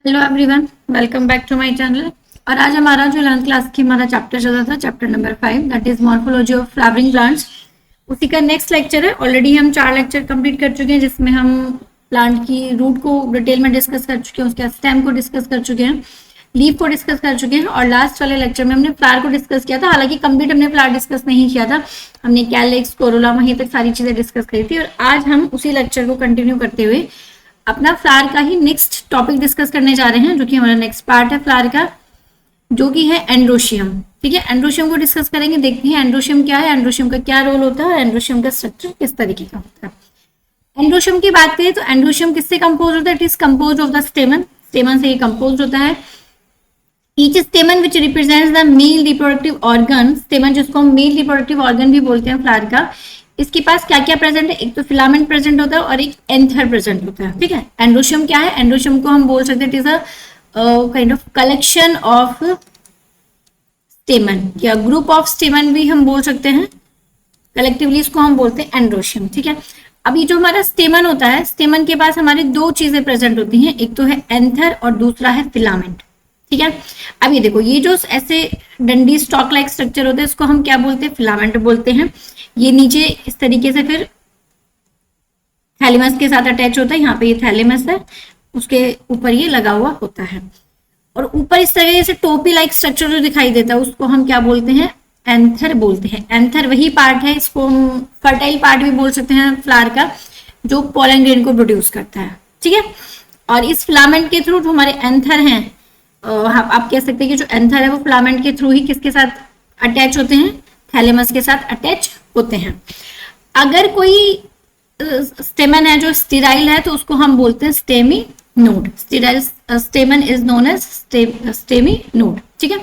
Hello everyone, welcome back to my channel. और आज हमारा जो 11th क्लास की हमारा चैप्टर चल रहा था, chapter number 5, that is morphology of flowering plants. उसी का नेक्स्ट लेक्चर है। ऑलरेडी हम 4 लेक्चर कंप्लीट कर चुके हैं, जिसमें हम प्लांट की रूट को डिटेल में डिस्कस कर चुके हैं, उसके स्टेम को डिस्कस कर चुके हैं, लीफ को डिस्कस कर चुके हैं, और लास्ट वाले लेक्चर में हमने फ्लावर को डिस्कस किया था। हालांकि कंप्लीट हमने फ्लावर डिस्कस नहीं किया था, हमने कैलिक्स, कोरोला, वहीं तक सारी चीजें डिस्कस करी थी। और आज हम उसी लेक्चर को कंटिन्यू करते हुए अपना फ्लावर का ही नेक्स्ट टॉपिक डिस्कस करने जा रहे हैं, जो कि हमारा नेक्स्ट पार्ट है फ्लावर का, जो कि है एंड्रोशियम। ठीक है, एंड्रोशियम को डिस्कस करेंगे, देखते हैं एंड्रोशियम क्या है, एंड्रोशियम का क्या रोल होता है और एंड्रोशियम का स्ट्रक्चर किस तरीके का होता है। एंड्रोशियम की बात करें तो एंड्रोशियम किससे कंपोज होता है? It is compose of the स्टेमन। स्टेमन से ये कंपोज होता है। Each स्टेमन which represents the male reproductive organ, स्टेमन जिसको हम मेल रिप्रोडक्टिव ऑर्गन भी बोलते हैं फ्लावर का, इसके पास क्या क्या प्रेजेंट है? एक तो फिलामेंट प्रेजेंट होता है और एक एंथर प्रेजेंट होता है। ठीक है, एंड्रोशियम क्या है? एंड्रोशियम को हम बोल सकते हैं it is a kind of collection of स्टेमन, या ग्रुप ऑफ स्टेमन भी हम बोल सकते हैं। कलेक्टिवली इसको हम बोलते हैं एंड्रोशियम। ठीक है, अब ये जो हमारा स्टेमन होता है, स्टेमन के पास हमारी दो चीजें प्रेजेंट होती हैं, एक तो है एंथर और दूसरा है फिलामेंट। ठीक है, अब ये देखो, ये जो ऐसे डंडी स्टॉक लाइक स्ट्रक्चर होता है, इसको हम क्या बोलते हैं? फिलामेंट बोलते हैं। ये नीचे इस तरीके से फिर थैलेमस के साथ अटैच होता है, यहाँ पे ये थैलेमस है, उसके ऊपर ये लगा हुआ होता है, और ऊपर इस तरीके से टोपी लाइक स्ट्रक्चर जो दिखाई देता है, उसको हम क्या बोलते हैं? एंथर बोलते हैं। एंथर वही पार्ट है, इसको हम फर्टाइल पार्ट भी बोल सकते हैं फ्लावर का, जो पोलन ग्रेन को प्रोड्यूस करता है। ठीक है, और इस फिलामेंट के थ्रू जो हमारे एंथर हैं, आप कह सकते हैं कि जो एंथर है वो फिलामेंट के थ्रू ही किसके साथ अटैच होते हैं? थैलेमस के साथ अटैच होते हैं। अगर कोई स्टेमन है जो स्टेराइल है, तो उसको हम बोलते हैं staminode. Sterile stamen is known as staminode. ठीक है,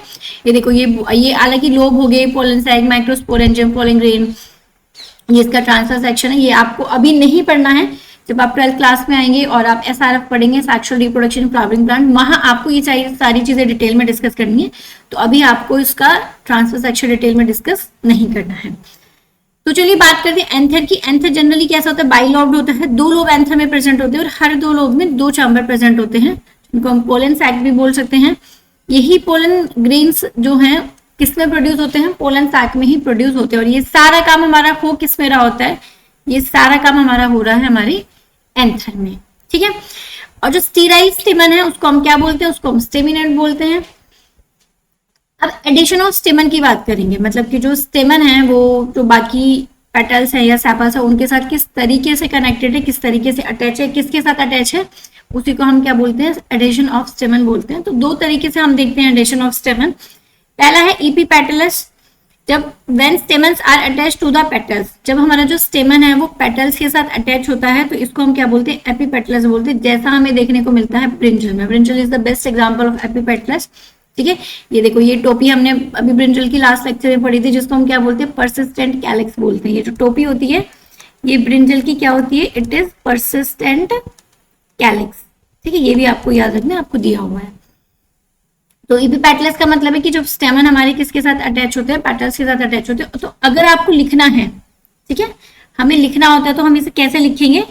ये देखो, ये हालांकि लोब हो गए, pollen sac, microsporangium, pollen grain, ये इसका ट्रांसफर सेक्शन है। ये आपको अभी नहीं पढ़ना है, जब आप 12th क्लास में आएंगे और आप SRF पढ़ेंगे, सेक्सुअल रिप्रोडक्शन फ्लावरिंग प्लांट, वहां आपको ये सारी चीजें डिटेल में डिस्कस करनी है। तो अभी आपको इसका ट्रांसफर सेक्शन डिटेल में डिस्कस नहीं करना है। तो चलिए बात करते हैं एंथर की। एंथर जनरली कैसा होता है? बाइलोब्ड होता है। 2 लोब एंथर में प्रेजेंट होते हैं, और हर 2 लोब में 2 चैम्बर प्रेजेंट होते हैं, जिनको हम पोलन सैक भी बोल सकते हैं। यही पोलन ग्रेन्स जो हैं किसमें प्रोड्यूस होते हैं? पोलन सैक में ही प्रोड्यूस होते हैं। और ये सारा काम हमारा हो किस में रहा होता है? ये सारा काम हमारा हो रहा है हमारी एंथर में। ठीक है, और जो स्टेराइल स्टेमन है उसको हम क्या बोलते हैं? उसको हम स्टेमिनेंट बोलते हैं। अब एडिशन ऑफ स्टेमन की बात करेंगे, मतलब कि जो स्टेमन है वो जो बाकी पेटल्स है या सेपल्स है उनके साथ किस तरीके से कनेक्टेड है, किस तरीके से अटैच है, किसके साथ अटैच है, उसी को हम क्या बोलते हैं? एडिशन ऑफ स्टेमन बोलते हैं। तो 2 तरीके से हम देखते हैं एडिशन ऑफ स्टेमन। पहला है एपीपेटलस, जब when stamens are attach to the petals, जब हमारा जो स्टेमन है वो पेटल्स के साथ अटैच होता है, तो इसको हम क्या बोलते हैं? एपीपेटलस बोलते हैं। जैसा हमें देखने को मिलता है ब्रिंजल में। Brinjal is the best example of epipetalous. ठीक है, ये देखो, ये टोपी हमने अभी ब्रिंजल की लास्ट लेक्चर में पढ़ी थी, जिसको हम क्या बोलते हैं? परसिस्टेंट कैलिक्स बोलते हैं। ये जो टोपी होती है, ये ब्रिंजल की क्या होती है? It is persistent calyx. ठीक है, ये भी आपको याद रखना, आपको दिया हुआ है। तो एपीपेटलस का मतलब है कि जब स्टेमन हमारे किसके साथ अटैच होते हैं? पेटल्स के साथ अटैच होते हैं। तो अगर आपको लिखना है, ठीक है, हमें लिखना होता है, तो हम इसे कैसे लिखेंगे?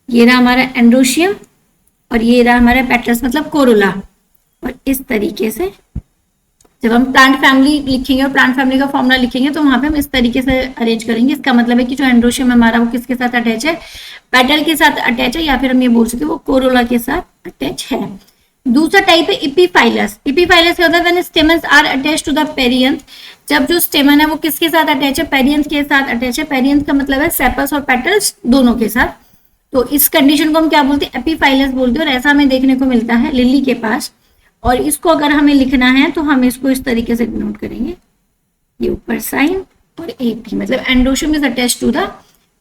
ये रहा हमारा एंड्रोशियम और ये रहा हमारा पेटल्स, मतलब कोरोला। और इस तरीके से जब हम प्लांट फैमिली लिखेंगे और प्लांट फैमिली का फॉर्मूला लिखेंगे, तो वहां पे हम इस तरीके से अरेंज करेंगे। इसका मतलब है कि जो एंड्रोशियम हमारा वो किसके साथ अटैच है? पेटल के साथ अटैच है, या फिर हम ये बोल सकते हैं वो कोरोला के साथ अटैच है। दूसरा टाइप है एपीफाइलस। एपीफाइलस क्या होता है? When stamens are attached to the perianth, जब जो स्टेमन है वो किसके साथ अटैच है? पेरियंथ के साथ अटैच है। पेरियंथ का मतलब है सेपल्स और पेटल्स दोनों के साथ। तो इस कंडीशन को हम क्या बोलते हैं? एपीफाइलस बोलते हैं। और ऐसा हमें देखने को मिलता है लिली के पास। और इसको अगर हमें लिखना है तो हम इसको इस तरीके से नोट करेंगे, ये ऊपर साइन और एपी, मतलब androecium is attached to the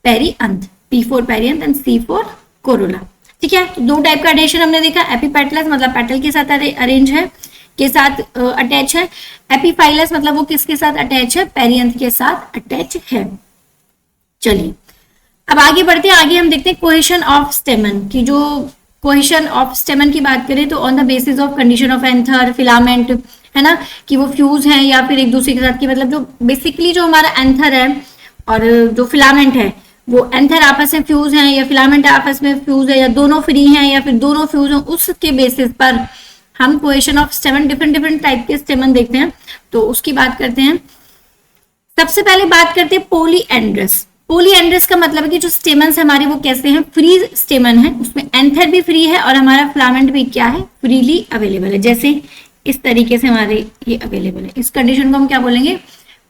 perianth, P for perianth and C for corolla. ठीक है, तो 2 टाइप का एडिशन हमने देखा। एपीपेटलस मतलब पेटल के साथ अरेंज है, के साथ अटैच है। एपीफाइलस मतलब वो किसके साथ अटैच है? पेरियंथ के साथ अटैच है। चलिए अब आगे बढ़ते हैं। आगे हम देखते हैं कोहेशन ऑफ स्टेमन की। जो कोहेशन ऑफ स्टेमन की बात करें तो on the basis of condition of anther, filament, है ना, कि वो फ्यूज हैं या फिर एक दूसरे के साथ, की मतलब जो बेसिकली जो हमारा एंथर है और जो फिलामेंट है, वो एंथर आपस में फ्यूज हैं या फिलामेंट आपस में फ्यूज है, या दोनों फ्री हैं या फिर दोनों फ्यूज हैं, उसके बेसिस पर हम cohesion of स्टेमन, different different type के स्टेमन देखते हैं, तो उसकी बात करते हैं। सबसे पहले बात करते हैं पोलीएंड्रस। पोलीएंड्रस का मतलब है कि जो स्टेमन्स हमारे वो कैसे हैं, फ्री स्टेमन है, उसमें एंथर भी फ्री है और हमारा फिलामेंट भी क्या है, फ्रीली अवेलेबल है। जैसे इस तरीके से हमारे ये अवेलेबल है, इस कंडीशन को हम क्या बोलेंगे,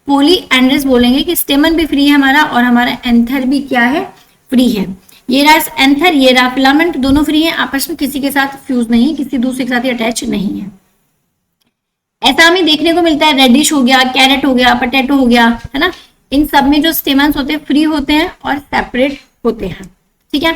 पोलीएंड्रस बोलेंगे कि स्टेमन भी फ्री है हमारा और हमारा एंथर भी क्या है, फ्री है। ये रहा एंथर, ये रहा फिलामेंट, दोनों फ्री है, आपस में किसी के साथ फ्यूज नहीं है, किसी दूसरे के साथ अटैच नहीं है। ऐसा हमें देखने को मिलता है, रेडिश हो गया, कैरेट हो गया, पोटैटो हो गया, है ना, इन सब में जो स्टेमन्स होते हैं फ्री होते हैं और सेपरेट होते हैं, ठीक है।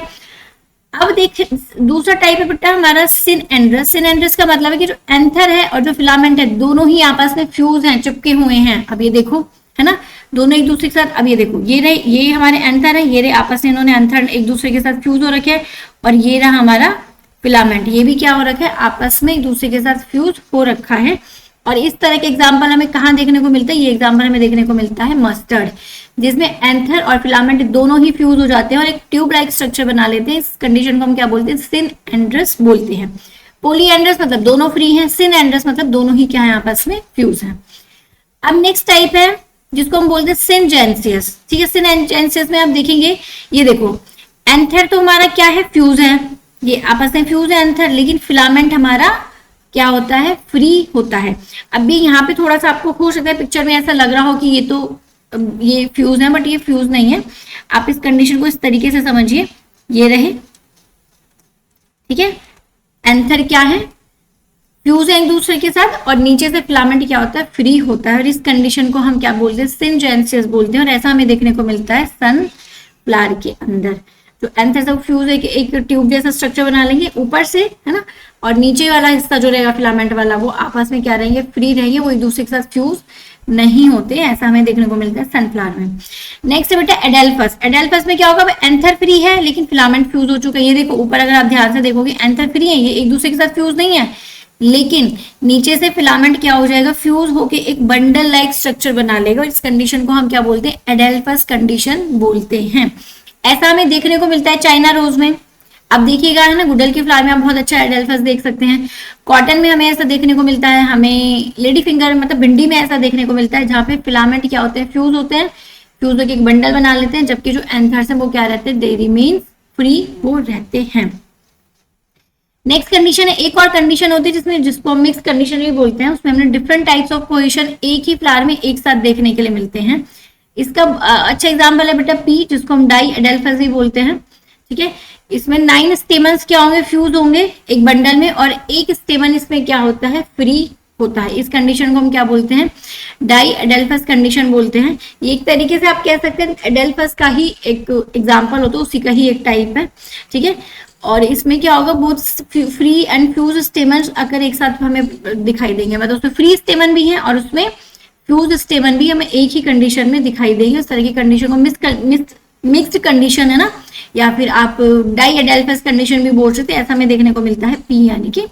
अब देख दूसरा टाइप है बेटा हमारा सिनएंड्रस। सिनएंड्रस का मतलब है कि जो एंथर है और जो फिलामेंट है दोनों ही आपस में फ्यूज हैं, चिपके हुए हैं। अब ये देखो, है ना, दोनों एक दूसरे के साथ, अब ये देखो, ये रहे, ये हमारे एंथर है, ये रहे आपस में इन्होंने एंथर एक दूसरे के साथ फ्यूज हो रखे हैं, और ये रहा हमारा फिलामेंट, ये भी क्या हो रखा है, आपस में एक दूसरे के साथ फ्यूज हो रखा है। और इस तरह के एग्जाम्पल हमें कहाँ देखने को मिलता है, ये एग्जाम्पल हमें देखने को मिलता है मस्टर्ड, जिसमें एंथर और फिलामेंट दोनों ही फ्यूज हो जाते हैं और एक ट्यूब लाइक स्ट्रक्चर बना लेते हैं। इस कंडीशन को हम क्या बोलते हैं, सिनएंड्रस बोलते हैं। पोलीएंड्रस मतलब दोनों फ्री हैं, सिनएंड्रस मतलब दोनों ही क्या है, आपस में फ्यूज हैं। अब नेक्स्ट टाइप है जिसको हम बोलते हैं सिनजेंसियस, ठीक है। सिनजेंसियस में आप देखेंगे, ये देखो एंथर तो हमारा क्या है, फ्यूज है, ये आपस में फ्यूज है एंथर, लेकिन फिलामेंट हमारा क्या होता है, फ्री होता है। अभी यहाँ पे थोड़ा सा आपको हो सकता है पिक्चर में ऐसा लग रहा हो कि ये तो ये फ्यूज है, बट ये फ्यूज नहीं है। आप इस कंडीशन को इस तरीके से समझिए, ये रहे, ठीक है, एंथर क्या है, फ्यूज है एक दूसरे के साथ, और नीचे से फिलामेंट क्या होता है, फ्री होता है, और इस कंडीशन को हम क्या बोलते हैं, सिनजेंसियस बोलते हैं। और ऐसा हमें देखने को मिलता है सनफ्लावर के अंदर। जो एंथर से फ्यूज है कि एक ट्यूब जैसा स्ट्रक्चर बना लेंगे ऊपर से, है ना, और नीचे वाला हिस्सा जो रहेगा फिलामेंट वाला, वो आपस में क्या रहेंगे, फ्री रहेंगे, वो एक दूसरे के साथ फ्यूज नहीं होते। ऐसा हमें देखने को मिलता है सनफ्लावर में। नेक्स्ट है बेटा एडेल्फस। एडेल्फस में क्या होगा, एंथर फ्री है लेकिन फिलामेंट फ्यूज हो चुका है। ये देखो ऊपर अगर आप ध्यान से देखोगे, एंथर फ्री है, ये एक दूसरे के साथ फ्यूज नहीं है, लेकिन नीचे से फिलामेंट क्या हो जाएगा, फ्यूज होके एक बंडल लाइक स्ट्रक्चर बना लेगा। इस कंडीशन को हम क्या बोलते हैं, एडेल्फस कंडीशन बोलते हैं। ऐसा हमें देखने को मिलता है चाइना रोज में। अब देखिएगा, है ना, गुडल के फ्लावर में आप बहुत अच्छा एडेल्फस देख सकते हैं। कॉटन में हमें ऐसा देखने को मिलता है, हमें लेडी फिंगर मतलब भिंडी में ऐसा देखने को मिलता है, जहाँ पे फिलामेंट क्या होते हैं, फ्यूज होते हैं, फ्यूज होकर एक बंडल बना लेते हैं, जबकि जो एंथर्स हैं वो क्या रहते हैं, दे रिमेन फ्री, वो रहते हैं। नेक्स्ट कंडीशन है, एक और कंडीशन होती है जिसको हम मिक्स कंडीशन भी बोलते हैं। उसमें हमने डिफरेंट टाइप्स ऑफ पोजीशन एक ही फ्लावर में एक साथ देखने के लिए मिलते हैं। इसका अच्छा एग्जांपल है बेटा पी, जिसको हम डाई एडेल्फस भी बोलते हैं, ठीक है। इसमें 9 स्टेमन्स क्या होंगे, फ्यूज होंगे एक बंडल में, और एक स्टेमन इसमें क्या होता है, फ्री होता है। इस कंडीशन को हम क्या बोलते हैं, डाई एडेल्फस कंडीशन बोलते हैं। ये एक तरीके से आप कह सकते हैं एडेल्फस का ही एक एग्जाम्पल होता है, उसी का ही एक टाइप है, ठीक है। और इसमें क्या होगा, बहुत फ्री एंड फ्यूज स्टेमन अगर एक साथ हमें दिखाई देंगे, मतलब उसमें फ्री स्टेमन भी है और उसमें फ्यूज स्टेमन भी हमें एक ही कंडीशन में दिखाई देंगे। उस तरह की कंडीशन को मिक्स्ड कंडीशन है ना, या फिर आप डाई एडेल्फस कंडीशन भी बोल सकते हैं। ऐसा हमें देखने को मिलता है पी यानी कि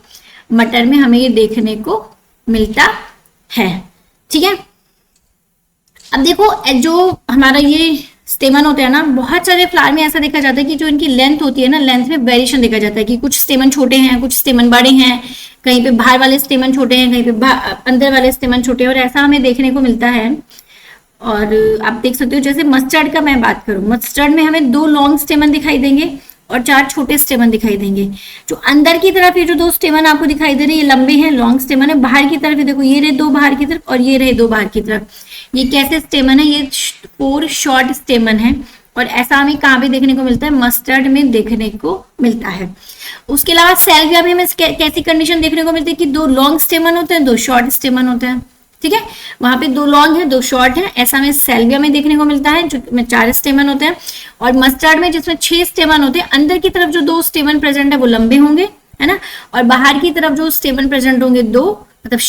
मटर में हमें ये देखने को मिलता है, ठीक है। अब देखो, जो हमारा ये स्टेमन होते हैं ना, बहुत सारे फ्लावर में ऐसा देखा जाता है कि जो इनकी लेंथ होती है ना, लेंथ में वेरिएशन देखा जाता है कि कुछ स्टेमन छोटे हैं, कुछ स्टेमन बड़े हैं, कहीं पे बाहर वाले स्टेमन छोटे हैं, कहीं पे अंदर वाले स्टेमन छोटे हैं, और ऐसा हमें देखने को मिलता है। और आप देख सकते हो, जैसे मस्टर्ड का मैं बात करूं, मस्टर्ड में हमें 2 लॉन्ग स्टेमन दिखाई देंगे और 4 छोटे स्टेमन दिखाई देंगे। जो अंदर की तरफ ये जो 2 स्टेमन आपको दिखाई दे रहे हैं, ये लंबे हैं, लॉन्ग स्टेमन है। बाहर की तरफ देखो, ये रहे 2 बाहर की तरफ और ये रहे 2 बाहर की तरफ। ये कैसे स्टेमन है, ये 4 शॉर्ट स्टेमन है। और ऐसा हमें कहाँ पे देखने को मिलता है, मस्टर्ड में देखने को मिलता है। उसके अलावा सेल्विया में हमें कैसी कंडीशन देखने को मिलती है कि 2 लॉन्ग स्टेमन होते हैं, 2 शॉर्ट स्टेमन होते हैं, ठीक है। वहां पे 2 लॉन्ग है, 2 शॉर्ट है। ऐसा हमें सेल्विया में देखने को मिलता है, जो 4 स्टेमन होते हैं। और मस्टर्ड में जिसमें 6 स्टेमन होते हैं, अंदर की तरफ जो 2 स्टेमन प्रेजेंट है वो लंबे होंगे, है ना, और बाहर की तरफ जो स्टेमन प्रेजेंट होंगे 2, मतलब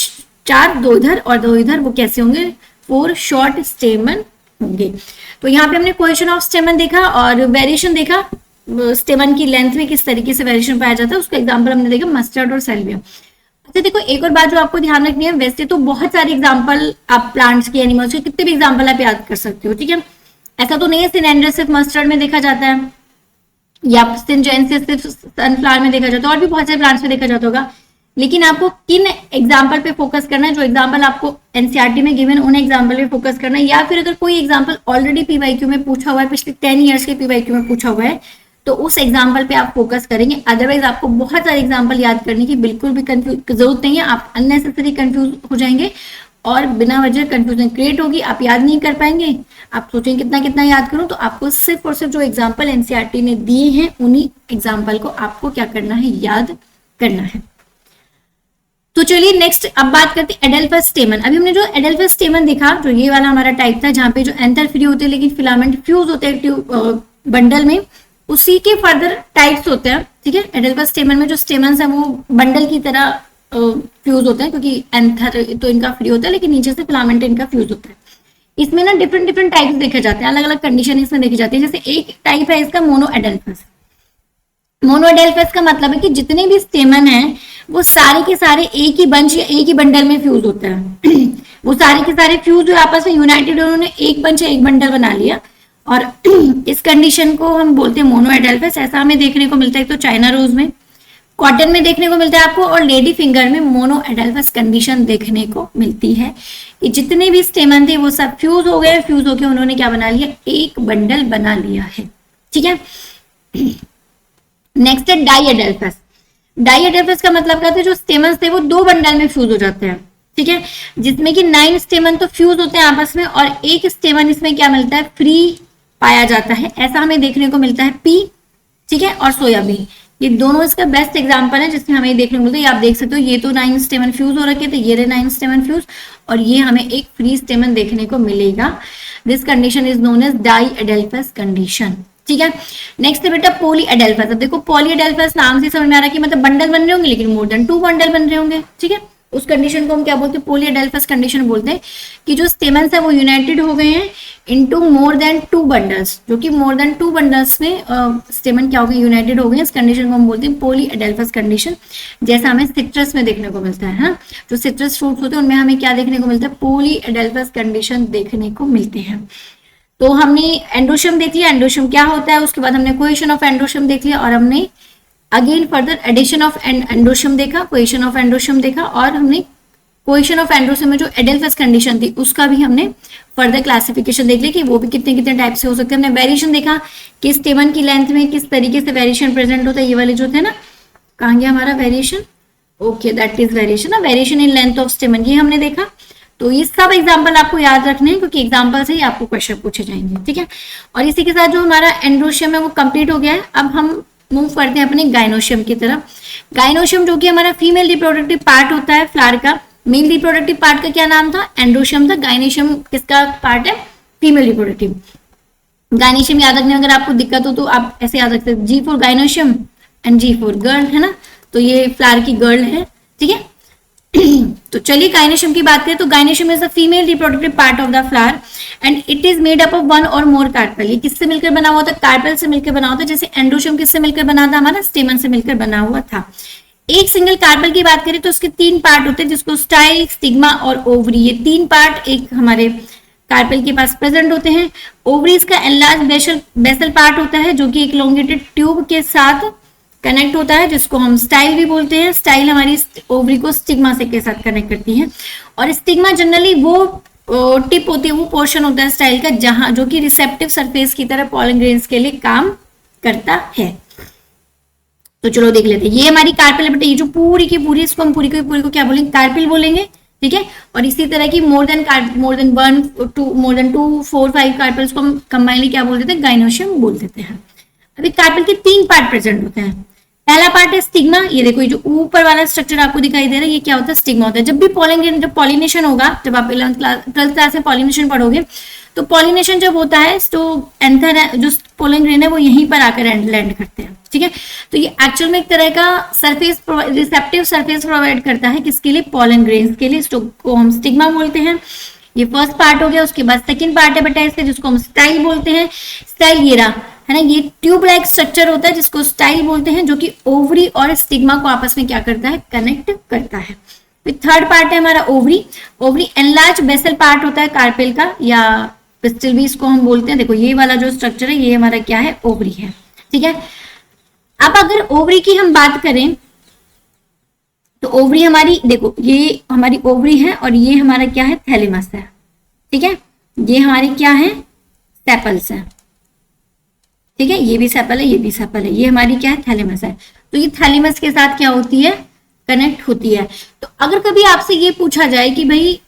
4, 2 इधर और 2 इधर, वो कैसे होंगे, 4 शॉर्ट स्टेमन होंगे। तो यहाँ पे हमने पोजीशन ऑफ स्टेमन देखा और वेरिएशन देखा, स्टेमन की लेंथ में किस तरीके से वेरिएशन पाया जाता है, उसका एग्जाम्पल हमने देखा मस्टर्ड और सेल्विया। अच्छा देखो, एक और बात जो आपको ध्यान रखनी है, वैसे तो बहुत सारे एग्जाम्पल आप प्लांट्स के, एनिमल्स के, कितने भी एग्जाम्पल आप याद कर सकते हो, ठीक है। ऐसा तो नहीं है सिनेंड्रस सिर्फ मस्टर्ड में देखा जाता है, या सिनजेंसियस सिर्फ सनफ्लावर में देखा जाता है, और भी बहुत सारे प्लांट्स में देखा जाता होगा। लेकिन आपको किन एग्जाम्पल पे फोकस करना है, जो एग्जाम्पल आपको एनसीईआरटी में गिवन उन एग्जाम्पल पे फोकस करना है, या फिर अगर कोई एग्जाम्पल ऑलरेडी पीवाईक्यू में पूछा हुआ है, पिछले 10 ईयर्स के पीवाईक्यू में पूछा हुआ है, तो उस एग्जाम्पल पे आप फोकस करेंगे। अदरवाइज आपको बहुत सारे एग्जाम्पल याद करने की बिल्कुल भी जरूरत नहीं है, आप अननेसेसरी कंफ्यूज हो जाएंगे और बिना वजह कंफ्यूजन क्रिएट होगी, आप याद नहीं कर पाएंगे। आप सोचेंगे कितना कितना याद करूं, तो आपको सिर्फ और सिर्फ जो एग्जाम्पल एनसीईआरटी ने दिए हैं उन्हीं एग्जाम्पल को आपको क्या करना है, याद करना है। तो चलिए नेक्स्ट अब बात करते हैं एडेल्फस स्टेमन। अभी हमने जो एडेल्फस स्टेमन देखा, जो ये वाला हमारा टाइप था जहां पे जो एंथर फ्री होते हैं लेकिन फिलामेंट फ्यूज होते हैं बंडल में, उसी के फर्दर टाइप्स होते हैं, ठीक है। एडेल्फस स्टेमन में जो स्टेमन्स है वो बंडल की तरह फ्यूज होते हैं, क्योंकि एंथर तो इनका फ्री होता है लेकिन नीचे से फिलामेंट इनका फ्यूज होता है। इसमें ना डिफरेंट डिफरेंट टाइप्स देखे जाते हैं, अलग अलग कंडीशन इसमें देखी जाती है। जैसे एक टाइप है इसका मोनो एडेल्फस। मोनो एडेल्फस का मतलब है कि जितने भी स्टेमन हैं वो सारे के सारे एक ही बंच या एक ही बंडल में फ्यूज होते हैं। वो सारे के सारे फ्यूज हुए आपस में, यूनाइटेड, उन्होंने एक बंच या एक बंडल बना लिया, और इस कंडीशन को हम बोलते हैं मोनो एडेल्फस। ऐसा हमें देखने को मिलता है तो चाइना रोज में, कॉटन में देखने को मिलता है आपको, और लेडी फिंगर में मोनो एडेल्फस कंडीशन देखने को मिलती है कि जितने भी स्टेमन थे वो सब फ्यूज हो गए, फ्यूज होकर उन्होंने क्या बना लिया, एक बंडल बना लिया है, ठीक है। नेक्स्ट है डाई एडेल्फस। डाई एडेल्फस का मतलब क्या था, जो स्टेमन्स थे वो दो बंडल में फ्यूज हो जाते हैं, ठीक है, जिसमें कि 9 स्टेमन तो फ्यूज होते हैं आपस में और एक स्टेमन इसमें क्या मिलता है, फ्री पाया जाता है। ऐसा हमें देखने को मिलता है पी, ठीक है, और सोयाबीन। ये दोनों इसका बेस्ट एग्जांपल है जिसमें हमें देखने को मिलता है। आप देख सकते हो ये तो 9 स्टेमन फ्यूज हो रखे थे, ये रहे 9 स्टेमन फ्यूज, और ये हमें एक फ्री स्टेमन देखने को मिलेगा। This condition is known as diadelphous condition, ठीक है। नेक्स्ट है बेटा पॉली एडेल्फस। अब देखो पॉली एडेल्फस नाम से समझ में आ रहा है कि मतलब बंडल बन रहे होंगे लेकिन मोर देन 2 बंडल बन रहे होंगे, ठीक है। उस कंडीशन को हम क्या बोलते हैं, पॉली एडेल्फस कंडीशन बोलते हैं, कि जो स्टेमन्स है वो यूनाइटेड हो गए हैं इनटू मोर देन 2 बंडल्स, जो कि मोर देन 2 बंडल्स में स्टेमन क्या हो गए, यूनाइटेड हो गए। इस कंडीशन को हम बोलते हैं पॉली एडेल्फस कंडीशन, जैसा हमें सिट्रस में देखने को मिलता है, हाँ? जो सिट्रस फ्रूट्स होते हैं उनमें हमें क्या देखने को मिलता है, पॉली एडेल्फस कंडीशन देखने को मिलते हैं। तो हमने एंडोशियम देख लिया, एंडोशियम क्या होता है, उसके बाद हमने कोएशन ऑफ एंडोशियम देख लिया, और हमने again further addition of androecium देखा, कोएशन ऑफ एंडोशियम देखा, और हमने कोएशन ऑफ एंडोशियम में जो एडेल्फस कंडीशन थी उसका भी हमने फर्दर क्लासिफिकेशन देख लिया कि वो भी कितने कितने टाइप से हो सकते हैं। हमने वेरिएशन देखा कि स्टेमन की लेंथ में किस तरीके से वेरिएशन प्रेजेंट होता है। ये वाले जो थे ना, कहाँ गया हमारा variation, okay that is variation ना, variation in length of stamen, ये हमने देखा। तो ये सब एग्जाम्पल आपको याद रखने हैं क्योंकि एग्जाम्पल से ही आपको क्वेश्चन पूछे जाएंगे, ठीक है। और इसी के साथ जो हमारा एंडोशियम है वो कंप्लीट हो गया है। अब हम मूव करते हैं अपने गाइनोशियम की तरफ। गाइनोशियम जो कि हमारा फीमेल रिप्रोडक्टिव पार्ट होता है फ्लावर का। मेल रिप्रोडक्टिव पार्ट का क्या नाम था, एंडोशियम था। गाइनोशियम किसका पार्ट है, फीमेल रिप्रोडक्टिव। गाइनोशियम याद रखने अगर आपको दिक्कत हो तो आप ऐसे याद रख सकते, G for gynoecium and G for girl, है ना। तो ये फ्लावर की गर्ल है, ठीक है। तो चलिए गाइनोशियम की बात करें तो gynoecium is the female reproductive part of the flower and it is made up of 1 और मोर कार्पेल। ये किससे मिलकर बना हुआ था, कार्पेल से मिलकर बना हुआ था। जैसे एंडोशियम किससे मिलकर बना था, हमारा स्टेमन से मिलकर बना हुआ था। एक सिंगल कार्पेल की बात करें तो उसके 3 पार्ट होते हैं, जिसको स्टाइल, स्टिग्मा और ओवरी, ये 3 पार्ट एक हमारे कार्पेल के पास प्रेजेंट होते हैं। ओवरीज का एनलार्ज बेसल पार्ट होता है जो कि एक लोंगेटेड ट्यूब के साथ कनेक्ट होता है, जिसको हम स्टाइल भी बोलते हैं। स्टाइल हमारी ओवरी को स्टिग्मा से के साथ कनेक्ट करती है, और स्टिग्मा जनरली वो टिप होती है, वो पोर्शन होता है स्टाइल का जहां जो कि रिसेप्टिव सरफेस की तरह पॉलन ग्रेन्स के लिए काम करता है। तो चलो देख लेते हैं। ये हमारी कार्पेल है बेटा, ये जो पूरी की पूरी, इसको हम पूरी को क्या बोलेंगे, कार्पेल बोलेंगे, ठीक है। और इसी तरह की मोर देन 1, 2, 4, 5 कार्पेल्स को हम कंबाइनली क्या बोल देते हैं, गाइनोशियम बोल देते हैं। अभी कार्पेल के 3 पार्ट प्रेजेंट होते हैं। पहला पार्ट है स्टिग्मा। ये देखो ये जो ऊपर वाला स्ट्रक्चर आपको दिखाई दे रहा है, ये क्या होता है, स्टिग्मा होता है। जब भी पॉलिनेशन होगा, जब आप 12th क्लास में पॉलिनेशन पढ़ोगे तो पॉलिनेशन जब होता है तो एंथर जो पोलन ग्रेन है वो यहीं पर आकर लैंड करते हैं, ठीक है। तो ये एक्चुअल में एक तरह का सरफेस, रिसेप्टिव सरफेस प्रोवाइड करता है किसके लिए, पोलन ग्रेन्स के लिए। इसको हम स्टिग्मा बोलते हैं। ये फर्स्ट पार्ट हो गया। उसके बाद सेकंड पार्ट है बेटा इसके, जिसको हम स्टाइल बोलते हैं। स्टाइल ये रहा, है ना, ये ट्यूब लाइक स्ट्रक्चर होता है जिसको स्टाइल बोलते हैं, जो कि ओवरी और स्टिग्मा को आपस में क्या करता है, कनेक्ट करता है। फिर थर्ड पार्ट है हमारा ovary. Ovary enlarge basal part होता है कार्पेल का, या पिस्टल भी इसको हम बोलते हैं। देखो ये वाला जो स्ट्रक्चर है ये हमारा क्या है, ओवरी है, ठीक है। अब अगर ओवरी की हम बात करें तो ओवरी हमारी देखो, ये हमारी ओवरी है और ये हमारा क्या है, थैलेमस है। ठीक है, ये हमारी क्या है, सेपल्स है। ठीक है, ये भी सेपल है, ये भी सेपल है, ये हमारी क्या है, थैलेमस है। तो ये थैलेमस के साथ क्या होती है, कनेक्ट होती है। तो अगर कभी आपसे ये पूछा जाए कि भाई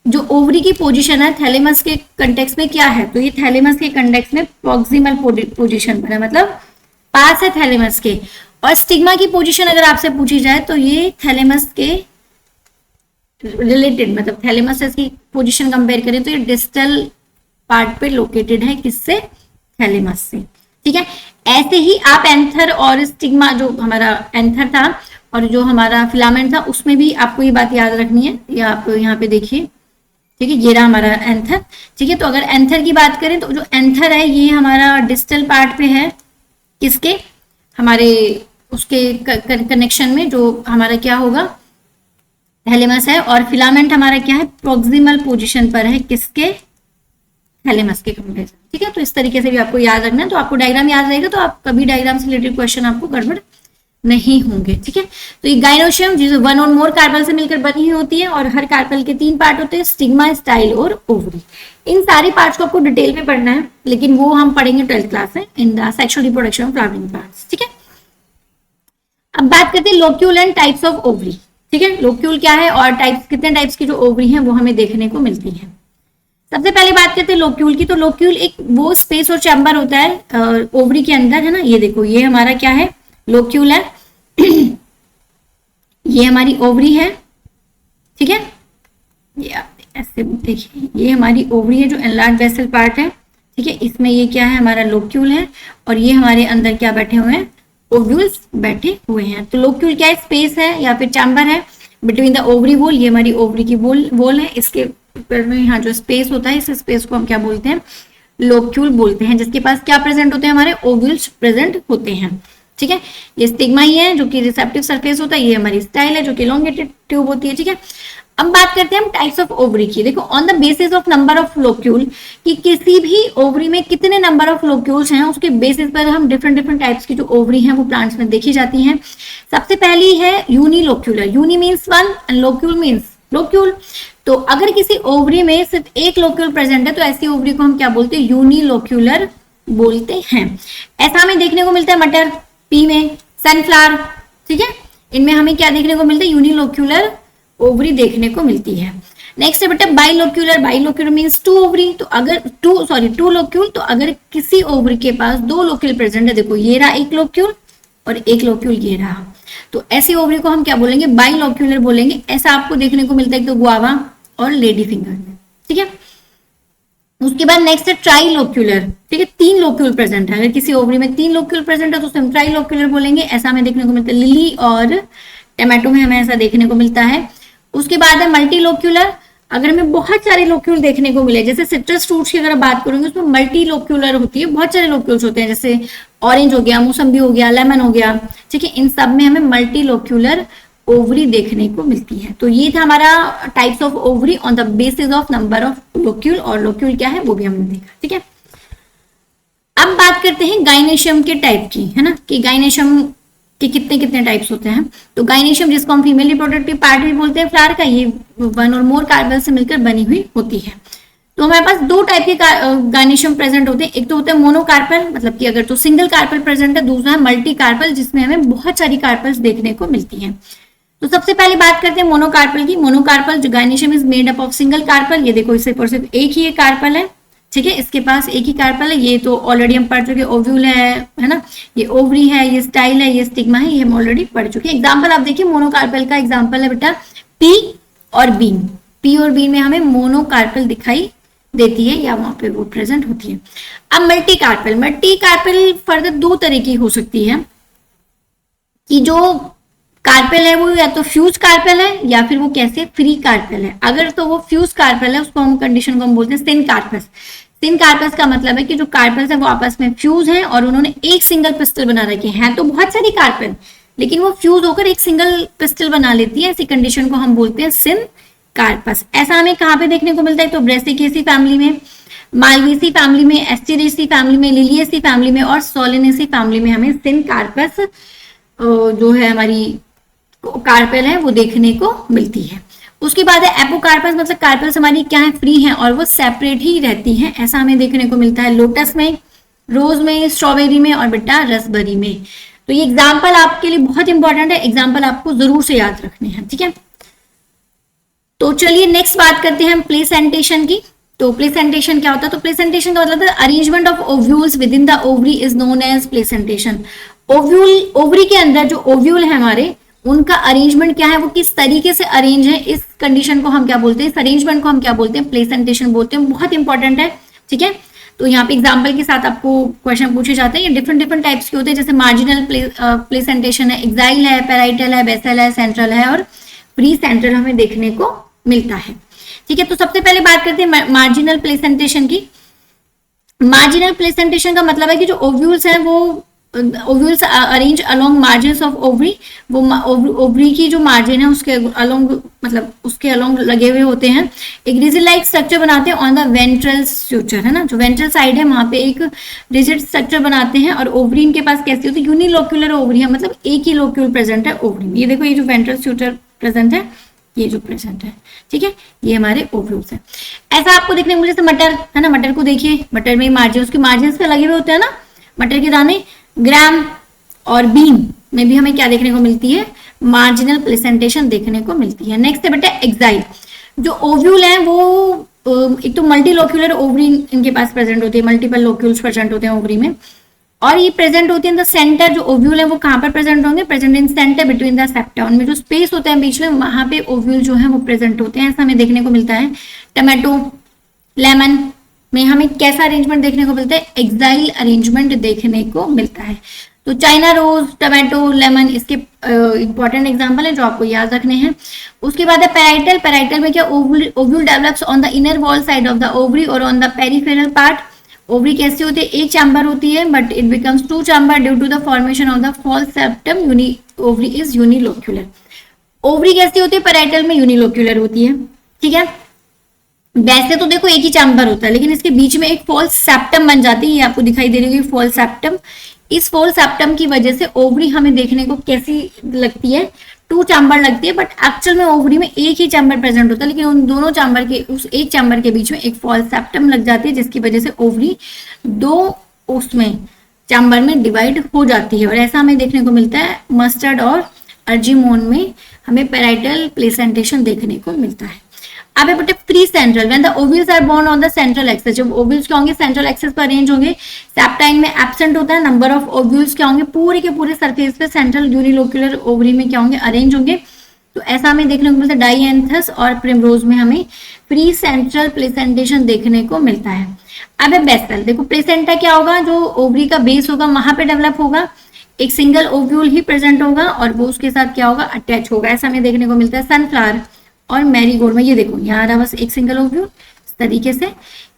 जो ओवरी की पोजीशन है थैलेमस के कंटेक्स्ट में क्या है, तो ये थैलेमस के कंटेक्स्ट में प्रॉक्सिमल पोजीशन पर है, मतलब पास है थैलेमस के। और स्टिग्मा की पोजीशन अगर आपसे पूछी जाए तो ये थैलेमस के रिलेटेड, मतलब थैलेमस की पोजीशन कंपेयर करें तो ये डिस्टल पार्ट पे लोकेटेड है, किससे, थैलेमस से। ठीक है, ऐसे ही आप एंथर और स्टिग्मा, जो हमारा एंथर था और जो हमारा फिलामेंट था, उसमें भी आपको ये बात याद रखनी है। ये आप यहाँ पे देखिए, ठीक है, ये रहा हमारा एंथर। ठीक है, तो अगर एंथर की बात करें तो जो एंथर है ये हमारा डिस्टल पार्ट पे है, किसके, हमारे उसके कनेक्शन में, जो हमारा क्या होगा, थैलेमस है। और फिलामेंट हमारा क्या है, प्रॉक्सिमल पोजीशन पर है, किसके, थैलेमस के कंपेरिजन। ठीक है, तो इस तरीके से भी आपको याद रखना है। तो आपको डायग्राम याद रहेगा तो आप कभी डायग्राम से रिलेटेड क्वेश्चन आपको गड़बड़ नहीं होंगे। ठीक है, तो ये गाइनोशियम जिसे वन और मोर कार्पल से मिलकर बनी हुई होती है और हर कार्पल के 3 पार्ट होते हैं, स्टिग्मा, स्टाइल और ओवरी। इन सारे पार्ट्स को आपको डिटेल में पढ़ना है, लेकिन वो हम पढ़ेंगे 12th क्लास में in the sexual reproduction of flowering plants. ठीक है, अब बात करते हैं locule and types of ovary. ठीक है, लोक्यूल क्या है और टाइप्स, कितने टाइप्स की जो ओवरी है वो हमें देखने को मिलती है। सबसे पहले बात करते हैं लोक्यूल की। तो लोक्यूल एक वो स्पेस और चैम्बर होता है ओवरी के अंदर, है ना। ये देखो, ये हमारा क्या है, लोक्यूल है। ये हमारी ओवरी है। ठीक है, ये आप ऐसे देखिए, ये हमारी ओवरी है जो एनलार्ज वेसल पार्ट है। ठीक है, इसमें ये क्या है, हमारा लोक्यूल है और ये हमारे अंदर क्या बैठे हुए हैं, ओव्यूल्स बैठे हुए हैं। तो लोक्यूल क्या है, स्पेस है या फिर चैम्बर है बिटवीन द ओवरी वॉल। ये हमारी ओवरी की वॉल है, इसके ऊपर में यहाँ जो स्पेस होता है, इस स्पेस को हम क्या बोलते हैं, लोक्यूल बोलते हैं, जिसके पास क्या प्रेजेंट होते हैं, हमारे ओव्यूल्स प्रेजेंट होते हैं। ठीक है, ये स्टिग्मा ही है जो कि रिसेप्टिव सरफेस होता है, ये हमारी स्टाइल है जो कि एलोंगेटेड ट्यूब होती है। ठीक है, अब बात करते हैं हम टाइप्स ऑफ ओवरी की। देखो, on the basis of number of locule, कि किसी भी ओवरी में कितने नंबर ऑफ लोक्यूल्स हैं, उसके बेसिस पर हम डिफरेंट टाइप्स की जो ओवरी हैं वो प्लांट्स में देखी जाती हैं। सबसे पहली है unilocular. Uni means one and locule means locule. तो अगर किसी ओवरी में सिर्फ एक लोक्यूल प्रेजेंट है तो ऐसी ओवरी को हम क्या बोलते हैं, यूनिलोक्यूलर बोलते हैं। ऐसा हमें देखने को मिलता है मटर, पी में, सनफ्लावर। ठीक है, इनमें हमें क्या देखने को मिलता है, यूनिलोक्यूलर ओवरी देखने को मिलती है। नेक्स्ट है बेटा बाइलोक्यूलर। बाइलोक्यूलर मींस 2 ओवरी। तो अगर 2 लोक्यूल, तो अगर किसी ओवरी के पास 2 लोक्यूल प्रेजेंट है, देखो ये रहा एक लोक्यूल और एक लोक्यूल ये रहा, तो ऐसी ओवरी को हम क्या बोलेंगे, बाइलोक्यूलर बोलेंगे। ऐसा आपको देखने को मिलता है तो गुआवा और लेडी फिंगर में। ठीक है, उसके बाद नेक्स्ट है ट्राइलोक्यूलर। ठीक है, 3 लोक्यूल प्रेजेंट है। अगर किसी ओवरी में 3 लोक्यूल प्रेजेंट है तो उसे हम ट्राइलोक्यूलर बोलेंगे। ऐसा हमें देखने को मिलता है लिली और टमाटो में हमें ऐसा देखने को मिलता है। उसके बाद है मल्टीलोक्यूलर। अगर हमें बहुत सारे लोक्यूल देखने को मिले, जैसे सिट्रस फ्रूट्स की अगर बात करूंगी उसमें मल्टीलोक्यूलर होती है, बहुत सारे लोक्यूल्स होते हैं, जैसे ऑरेंज हो गया, मौसम्बी हो गया, लेमन हो गया। ठीक है, इन सब में हमें मल्टीलोक्यूलर ओवरी देखने को मिलती है। तो ये था हमारा types of ovary on the basis of number of locule, और लोक्यूल क्या है वो भी हमने देखा। ठीक है, अब बात करते हैं गाइनेशियम के टाइप की, है ना, कि गाइनेशियम कि कितने कितने टाइप्स होते हैं। तो गाइनेशियम, जिसको हम फीमेल रिप्रोडक्टिव पार्ट भी बोलते हैं फ्लावर का, ये 1 और मोर कार्पेल से मिलकर बनी हुई होती है। तो हमारे पास 2 टाइप के गाइनेशियम प्रेजेंट होते हैं। एक तो होता है मोनोकार्पल, मतलब कि अगर तो सिंगल कार्पल प्रेजेंट है। दूसरा है मल्टी कार्पल, जिसमें हमें बहुत सारी कार्पल्स देखने को मिलती हैं। तो सबसे पहले बात करते हैं मोनोकार्पल की। मोनोकार्पल जो gynoecium is made up of single carpel. ये देखो, इससे पर सिर्फ एक ही ये कार्पल है। ठीक है, इसके पास एक ही कार्पल है। ये तो ऑलरेडी हम पढ़ चुके, ओव्यूल है ना, ये ओवरी है, ये स्टाइल है, ये स्टिग्मा है, ये हम ऑलरेडी पढ़ चुके हैं। एग्जांपल आप देखिए, मोनोकार्पल का एग्जांपल है बेटा पी और बीन। पी और बीन में हमें मोनोकार्पल दिखाई देती है या वहां पे वो प्रेजेंट होती है। अब multi carpel. Multi carpel further 2 तरह की हो सकती है, कि जो कार्पेल है वो या तो फ्यूज कार्पेल है या फिर वो कैसे फ्री कार्पेल है। अगर तो वो फ्यूज कार्पेल है, उसको हम कंडीशन को हम बोलते हैं सिन कार्पस। सिन कार्पस का मतलब है कि जो कार्पेल्स है वो आपस में फ्यूज हैं और उन्होंने एक सिंगल पिस्टल बना रखी है। तो बहुत सारी कार्पेल, लेकिन वो फ्यूज होकर एक सिंगल पिस्टल बना लेती है। ऐसी कंडीशन को हम बोलते हैं सिन कार्पस। ऐसा हमें कहाँ पे देखने को मिलता है, तो ब्रेसिकेसी फैमिली में, मालवेसी फैमिली में, एस्टेरेसी फैमिली में, लिलियसी फैमिली में और सोलेनेसी फैमिली में हमें सिन कार्पस जो है हमारी कार्पेल है वो देखने को मिलती है। उसके बाद है एपोकार्पस, मतलब कार्पेल्स हमारी क्या है, फ्री हैं और वो सेपरेट ही रहती हैं, ऐसा हमें देखने को मिलता है लोटस में, रोज में, स्ट्रॉबेरी में और बेटा रसबेरी में। तो ये एग्जाम्पल आपके लिए बहुत इंपॉर्टेंट है, एग्जाम्पल आपको जरूर से याद रखने हैं, ठीक है। तो चलिए नेक्स्ट बात करते हैं हम प्लेसेंटेशन की। तो प्लेसेंटेशन क्या होता है, तो प्लेसेंटेशन का मतलब है arrangement of ovules with in the ovary is known as placentation. Ovule, ovary के अंदर जो ओव्यूल है हमारे, उनका अरेंजमेंट क्या है, वो किस तरीके से अरेंज है, इस कंडीशन को हम क्या बोलते हैं, इस अरेंजमेंट को हम क्या बोलते हैं, प्लेसेंटेशन बोलते हैं। बहुत इंपॉर्टेंट है, ठीक है। तो यहाँ पे एग्जाम्पल के साथ आपको क्वेश्चन पूछे जाते हैं। ये डिफरेंट डिफरेंट टाइप्स के होते हैं, जैसे मार्जिनल प्लेसेंटेशन है, एक्साइल है, पैराइटल है, बेसल है, सेंट्रल है और प्री सेंट्रल हमें देखने को मिलता है, ठीक है। तो सबसे पहले बात करते हैं मार्जिनल प्लेसेंटेशन की। मार्जिनल प्लेसेंटेशन का मतलब है कि जो ओव्यूल्स हैं वो ovules arrange along margins of ovary, वो ओवरी की जो मार्जिन है उसके अलोंग, मतलब उसके अलोंग लगे हुए होते हैं, एक रिजिड लाइक स्ट्रक्चर बनाते हैं ऑन द वेंट्रल स्यूचर, है ना, जो वेंट्रल साइड है वहां पे एक रिजिड स्ट्रक्चर बनाते हैं। और ओवरी इनके पास कैसी होती है, यूनिलोक्यूलर ओवरी है, मतलब एक ही लोक्यूल प्रेजेंट है ओवरी में। ये देखो, ये जो वेंट्रल स्यूचर प्रेजेंट है, ये जो प्रेजेंट है, ठीक है, ये हमारे ओव्यूल्स है। ऐसा आपको देखने को जैसे मटर है ना, मटर को देखिए, मटर में मार्जिन, उसके मार्जिन पे लगे हुए होते हैं ना मटर के दाने। ग्राम और बीन में भी हमें क्या देखने को मिलती है, मार्जिनल प्लेसेंटेशन देखने को मिलती है। नेक्स्ट है बेटा एक्साइल। जो ओव्यूल है वो एक तो मल्टी लोक्यूलर ओवरी इनके पास प्रेजेंट होती है, मल्टीपल लोक्यूल्स प्रेजेंट होते हैं ओवरी में, और ये प्रेजेंट होती है इन द सेंटर। जो ओव्यूल है वो कहाँ पर प्रेजेंट होंगे, present in centre between the septa, उनमें जो स्पेस होता है बीच में, वहां पे ओव्यूल जो है वो प्रेजेंट होते हैं, ऐसा हमें देखने को मिलता है। टमाटो, लेमन में हमें कैसा अरेंजमेंट देखने को मिलता है, एक्साइल अरेंजमेंट देखने को मिलता है। तो चाइना रोज, टमाटो, लेमन इसके इंपॉर्टेंट एग्जांपल है जो आपको याद रखने हैं। उसके बाद है पैराइटल। पैराइटल में क्या, ovule develops on the inner wall side of the ovary और on the peripheral part. Ovary कैसी होती है, एक चैम्बर होती है, but it becomes two chamber due to the formation of the false septum. Ovary is unilocular. Ovary कैसी होती है, पैराइटल में यूनिलोक्यूलर होती है, ठीक है। वैसे तो देखो एक ही चैम्बर होता है, लेकिन इसके बीच में एक फॉल्स सेप्टम बन जाती है, ये आपको दिखाई दे रही है फॉल्स सेप्टम। इस फॉल्स सेप्टम की वजह से ओवरी हमें देखने को कैसी लगती है, टू चैम्बर लगती है, बट एक्चुअल में ओवरी में एक ही चैम्बर प्रेजेंट होता है, लेकिन उन दोनों चैम्बर के, उस एक चैम्बर के बीच में एक फॉल्स सेप्टम लग जाती है, जिसकी वजह से ओवरी दो उसमें चैम्बर में डिवाइड हो जाती है। और ऐसा हमें देखने को मिलता है मस्टर्ड और अर्जिमोन में, हमें पैराइटल प्लेसेंटेशन देखने को मिलता है। अब बेटे free central, when the ovules are borne on the central axis, जब ओव्यूल्स क्या होंगे, सेंट्रल एक्सिस पर अरेंज होंगे। सेप्टाइन में एब्सेंट होता है, नंबर ऑफ ओव्यूल्स क्या होंगे, पूरे के पूरे सरफेस पे सेंट्रल यूनिलोक्यूलर ओवरी में क्या होंगे, अरेंज होंगे। तो ऐसा हमें देखने को मिलता है। डाइएंथस और प्रिमरोज में हमें प्री सेंट्रल प्लेसेंटेशन देखने को मिलता है। अब है बेसल। देखो प्लेसेंटा क्या होगा, जो ओवरी का बेस होगा वहां पे डेवलप होगा, एक सिंगल ओव्यूल ही प्रेजेंट होगा और वो उसके साथ क्या होगा, अटैच होगा, ऐसा हमें देखने को मिलता है। सनफ्लावर और मैरीगोल्ड में ये देखो, यहाँ रहा बस एक सिंगल ओव्यूल, इस तरीके से।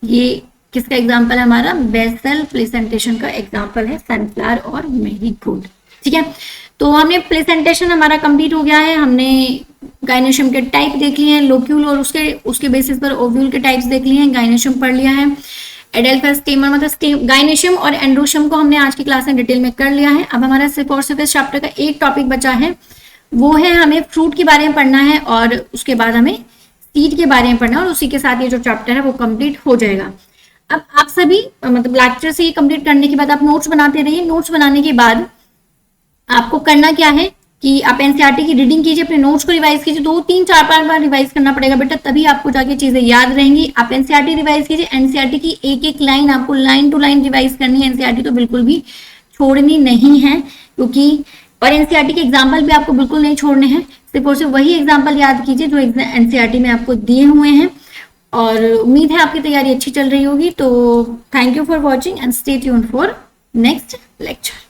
ये किसका एग्जांपल है, हमारा बेसल प्लेसेंटेशन का एग्जांपल है, सनफ्लावर और मैरीगोल्ड, ठीक है। तो हमने प्लेसेंटेशन हमारा कंप्लीट हो गया है। हमने गायनेशियम के टाइप देख लिए हैं, लोक्यूल और उसके बेसिस पर ओव्यूल के टाइप्स देख लिए हैं, गायनेशियम पढ़ लिया है, एडेल्फस, स्टेमर, मतलब गायनेशियम और एंड्रोशियम को हमने आज की क्लास में डिटेल में कर लिया है। अब हमारा सिर्फ और सिर्फ इस चैप्टर का एक टॉपिक बचा है, वो है हमें फ्रूट के बारे में पढ़ना है और उसके बाद हमें सीड के बारे में पढ़ना है, और उसी के साथ ये जो चैप्टर है वो कंप्लीट हो जाएगा। अब आप सभी मतलब लेक्चर से ये कंप्लीट करने के बाद आप नोट्स बनाते रहिए। नोट्स बनाने के बाद आपको करना क्या है कि आप एनसीईआरटी की रीडिंग कीजिए, अपने नोट्स को रिवाइज कीजिए, 2 3 4 5 बार रिवाइज करना पड़ेगा बेटा, तभी आपको जाके चीजें याद रहेंगी। आप एनसीईआरटी रिवाइज कीजिए, एनसीईआरटी की एक एक लाइन आपको लाइन टू लाइन रिवाइज करनी है। एनसीईआरटी तो बिल्कुल भी छोड़नी नहीं है, क्योंकि और एनसीईआरटी के एग्जाम्पल भी आपको बिल्कुल नहीं छोड़ने हैं, सिर्फ और सिर्फ वही एग्जाम्पल याद कीजिए जो एनसीईआरटी में आपको दिए हुए हैं। और उम्मीद है आपकी तैयारी अच्छी चल रही होगी। तो thank you for watching and stay tuned for next lecture.